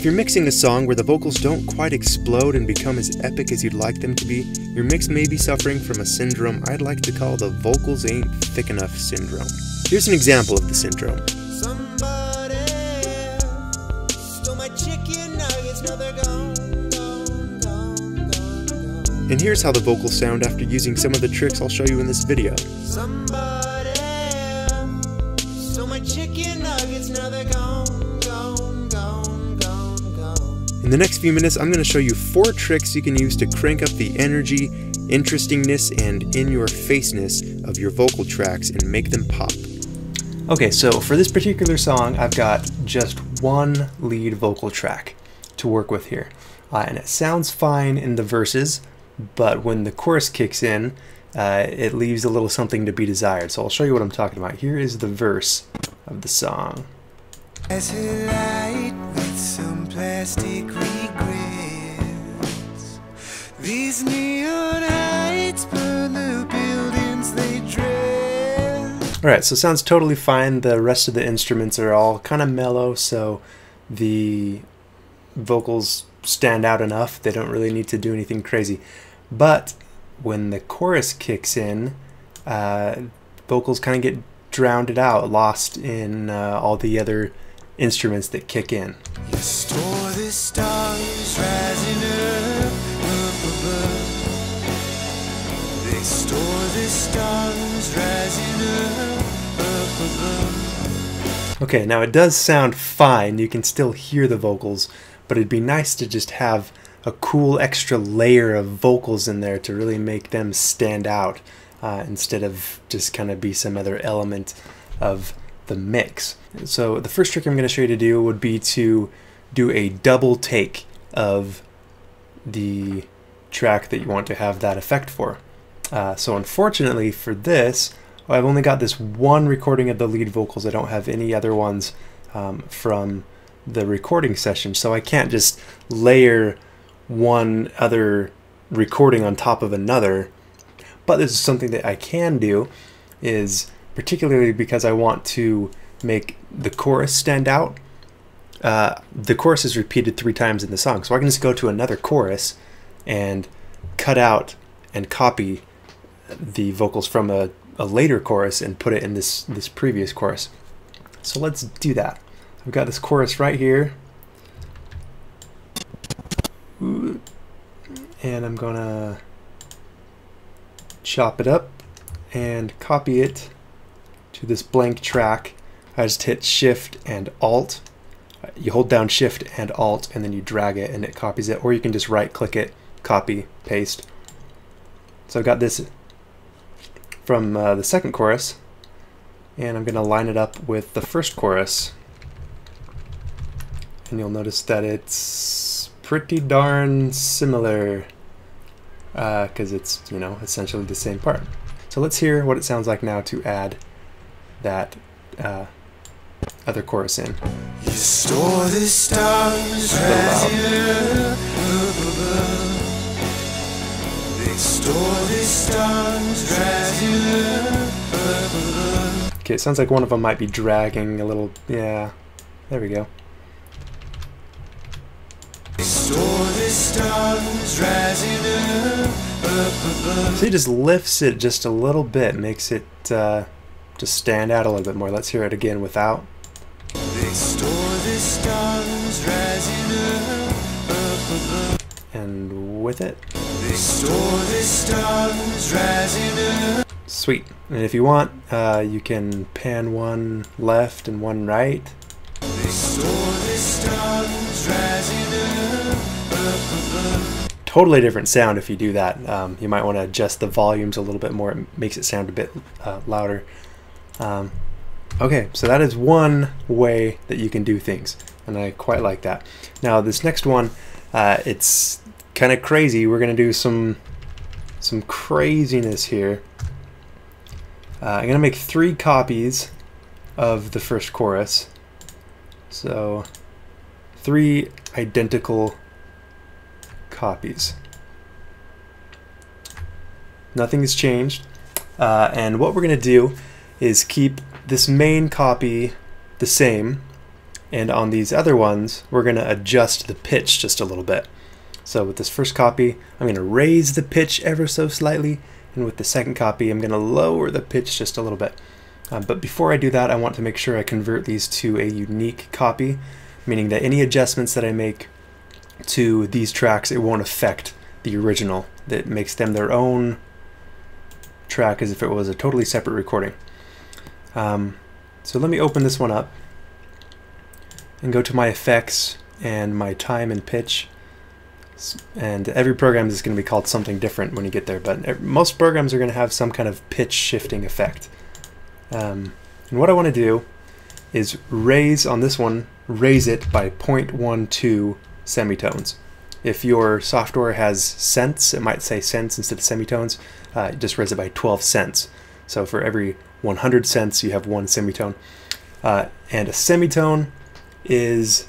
If you're mixing a song where the vocals don't quite explode and become as epic as you'd like them to be, your mix may be suffering from a syndrome I'd like to call the vocals ain't thick enough syndrome. Here's an example of the syndrome. Somebody stole my chicken nuggets, now they're gone, gone, gone, gone, gone. And here's how the vocals sound after using some of the tricks I'll show you in this video. Somebody stole my chicken nuggets, now they're gone, gone, gone, gone, gone. In the next few minutes, I'm going to show you 4 tricks you can use to crank up the energy, interestingness, and in-your-faceness of your vocal tracks and make them pop. Okay, so for this particular song, I've got just one lead vocal track to work with here. And it sounds fine in the verses, but when the chorus kicks in, it leaves a little something to be desired. So I'll show you what I'm talking about. Here is the verse of the song. As a light with some plastic regrets, these neon lights burn the buildings they dread. Alright, so it sounds totally fine. The rest of the instruments are all kind of mellow, so the vocals stand out enough. They don't really need to do anything crazy. But when the chorus kicks in, vocals kind of get drowned out, lost in all the other instruments that kick in. You store the stars rising up above. They store the stars rising up above. Okay, now it does sound fine. You can still hear the vocals, but it'd be nice to just have a cool extra layer of vocals in there to really make them stand out instead of just kind of be some other element of the mix. So the first trick I'm going to show you to do would be to do a double take of the track that you want to have that effect for. So unfortunately for this, I've only got this one recording of the lead vocals. I don't have any other ones from the recording session, so I can't just layer one other recording on top of another. But this is something that I can do, is particularly because I want to make the chorus stand out. The chorus is repeated 3 times in the song, so I can just go to another chorus and cut out and copy the vocals from a later chorus and put it in this previous chorus. So let's do that. I've got this chorus right here, and I'm gonna chop it up and copy it to this blank track. I just hit Shift and Alt. You hold down Shift and Alt and then you drag it and it copies it, or you can just right click it, copy, paste. So I've got this from the second chorus, and I'm going to line it up with the first chorus, and you'll notice that it's pretty darn similar because it's, you know, essentially the same part. So let's hear what it sounds like now to add that other chorus in. You store the stars rising up above. They store the stars rising up above. Okay, it sounds like one of them might be dragging a little. Yeah, there we go. They store the stars rising up above. So he just lifts it just a little bit, makes it just stand out a little bit more. Let's hear it again without. They store the stars rising up above. And with it. They store the stars rising up. Sweet. And if you want, you can pan one left and one right. They store the stars rising up above. Totally different sound if you do that. You might want to adjust the volumes a little bit more. It makes it sound a bit louder. Okay, so that is one way that you can do things, and I quite like that. Now this next one, it's kind of crazy. We're going to do some craziness here. I'm going to make 3 copies of the first chorus. So 3 identical copies. Nothing has changed. And what we're going to do is keep this main copy the same And on these other ones, we're going to adjust the pitch just a little bit. So with this first copy, I'm going to raise the pitch ever so slightly, and with the second copy, I'm going to lower the pitch just a little bit. But before I do that, I want to make sure I convert these to a unique copy, meaning that any adjustments that I make to these tracks, it won't affect the original. That makes them their own track as if it was a totally separate recording. So let me open this one up and go to my effects and my time and pitch. And every program is going to be called something different when you get there, but most programs are going to have some kind of pitch shifting effect. And what I want to do is raise on this one, raise it by 0.12 semitones. If your software has cents, it might say cents instead of semitones. Just raise it by 12 cents. So for every 100 cents, you have one semitone. And a semitone is,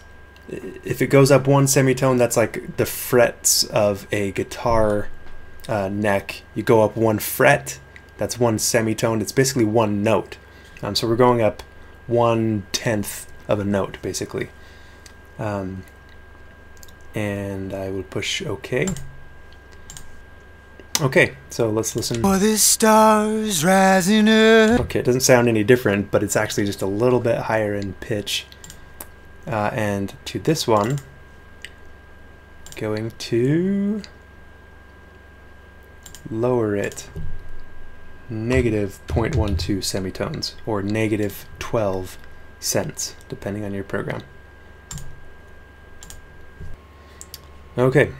if it goes up one semitone, that's like the frets of a guitar neck. You go up one fret, that's one semitone. It's basically one note. So we're going up 1/10 of a note, basically. And I will push OK. Okay, so let's listen. For the stars rising up. Okay, it doesn't sound any different, but it's actually just a little bit higher in pitch. And to this one, going to lower it negative 0.12 semitones, or negative 12 cents, depending on your program. Okay.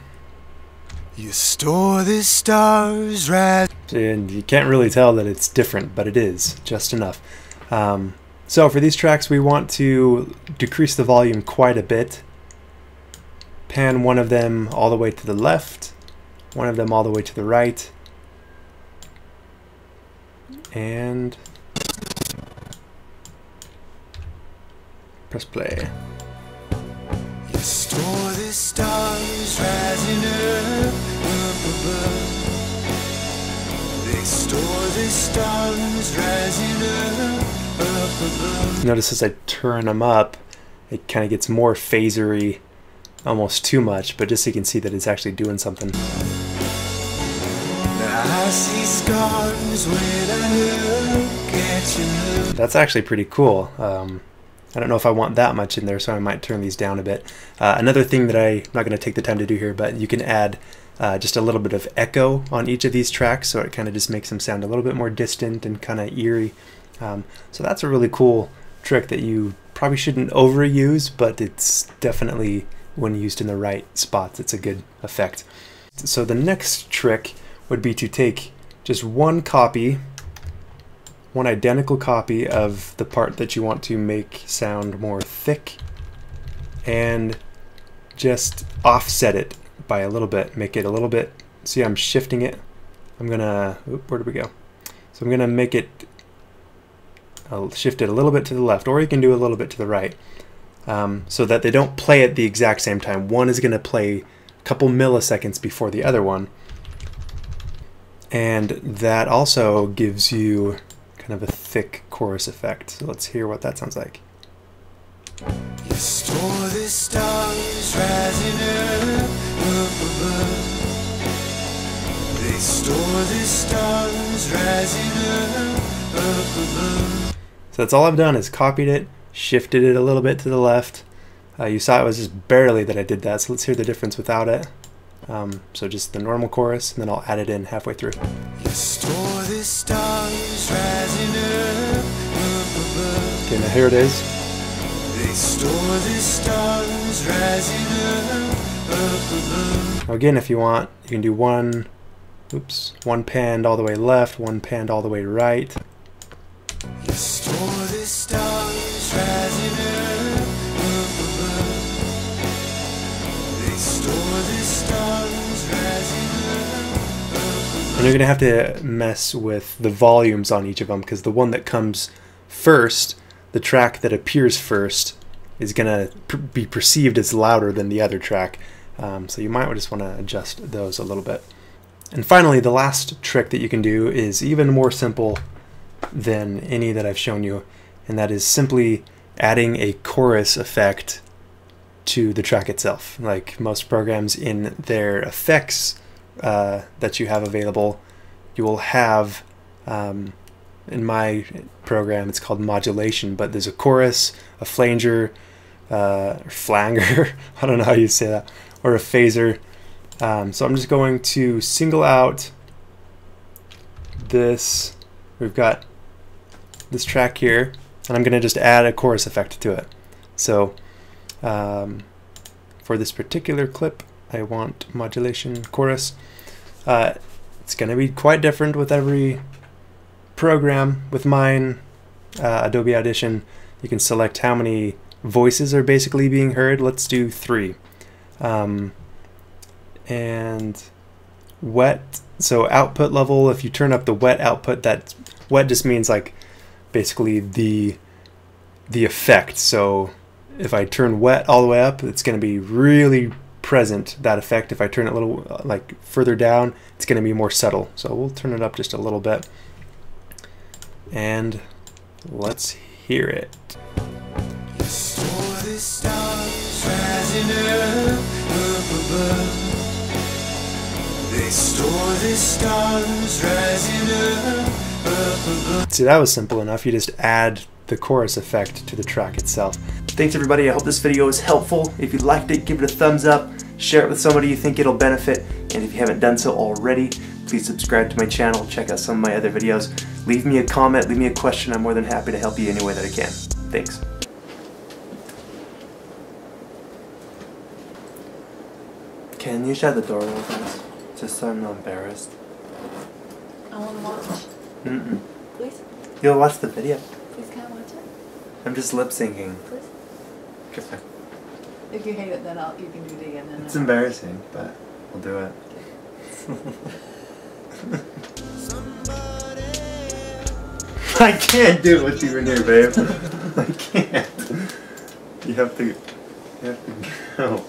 You store the stars right. And you can't really tell that it's different, but it is, just enough. So for these tracks, we want to decrease the volume quite a bit. Pan one of them all the way to the left, one of them all the way to the right, and press play. You store the stars rising up, up above. They store the stars rising up, up above. Notice as I turn them up, it kind of gets more phasery, almost too much, but just so you can see that it's actually doing something. I see scars when I look at you. That's actually pretty cool. I don't know if I want that much in there, so I might turn these down a bit. Another thing that I'm not going to take the time to do here, but you can add just a little bit of echo on each of these tracks, so it kind of just makes them sound a little bit more distant and kind of eerie. So that's a really cool trick that you probably shouldn't overuse, but it's definitely, when used in the right spots, it's a good effect. So the next trick would be to take just one copy, one identical copy of the part that you want to make sound more thick, and just offset it by a little bit, make it a little bit, see I'm shifting it. I'm gonna, where did we go? So I'm gonna make it, I'll shift it a little bit to the left, or you can do a little bit to the right, so that they don't play at the exact same time. One is gonna play a couple milliseconds before the other one, and that also gives you kind of a thick chorus effect. So let's hear what that sounds like. You store the stars rising up, up above. They store the stars rising up, up above. So that's all I've done is copied it, shifted it a little bit to the left. You saw it was just barely that I did that, so let's hear the difference without it. So just the normal chorus, and then I'll add it in halfway through. You store the stars rising up, up above. Okay, now here it is. They store the stars rising up, up above. Now again, if you want, you can do one panned all the way left, one panned all the way right. You store the stars rising up, up above. They store the stars rising up, up above. And you're going to have to mess with the volumes on each of them, because the one that comes first, the track that appears first, is going to be perceived as louder than the other track. So you might just want to adjust those a little bit. And finally, the last trick that you can do is even more simple than any that I've shown you, and that is simply adding a chorus effect to the track itself. Like most programs in their effects that you have available, you will have, in my program it's called modulation, but there's a chorus, a flanger, or flanger, I don't know how you say that, or a phaser. So I'm just going to single out this. We've got this track here, and I'm going to just add a chorus effect to it. So for this particular clip, I want modulation chorus. It's going to be quite different with every program. With mine, Adobe Audition, you can select how many voices are basically being heard. Let's do 3. And wet, so output level, if you turn up the wet output, that wet just means like basically the effect. So if I turn wet all the way up, it's going to be really present, that effect. If I turn it a little like further down, it's going to be more subtle. So we'll turn it up just a little bit, and let's hear it. See, that was simple enough. You just add the chorus effect to the track itself. Thanks everybody, I hope this video was helpful. If you liked it, give it a thumbs up, share it with somebody you think it'll benefit, and if you haven't done so already, please subscribe to my channel, check out some of my other videos, leave me a comment, leave me a question. I'm more than happy to help you any way that I can. Thanks. Can you shut the door real fast? Just so I'm not embarrassed. I want to watch. Mm-mm. Please? You'll watch the video. Please, can I watch it? I'm just lip syncing. Please? Okay. If you hate it, then you can do it again. And It's embarrassing, but we'll do it. I can't do it with you in here, babe. I can't. You have to go.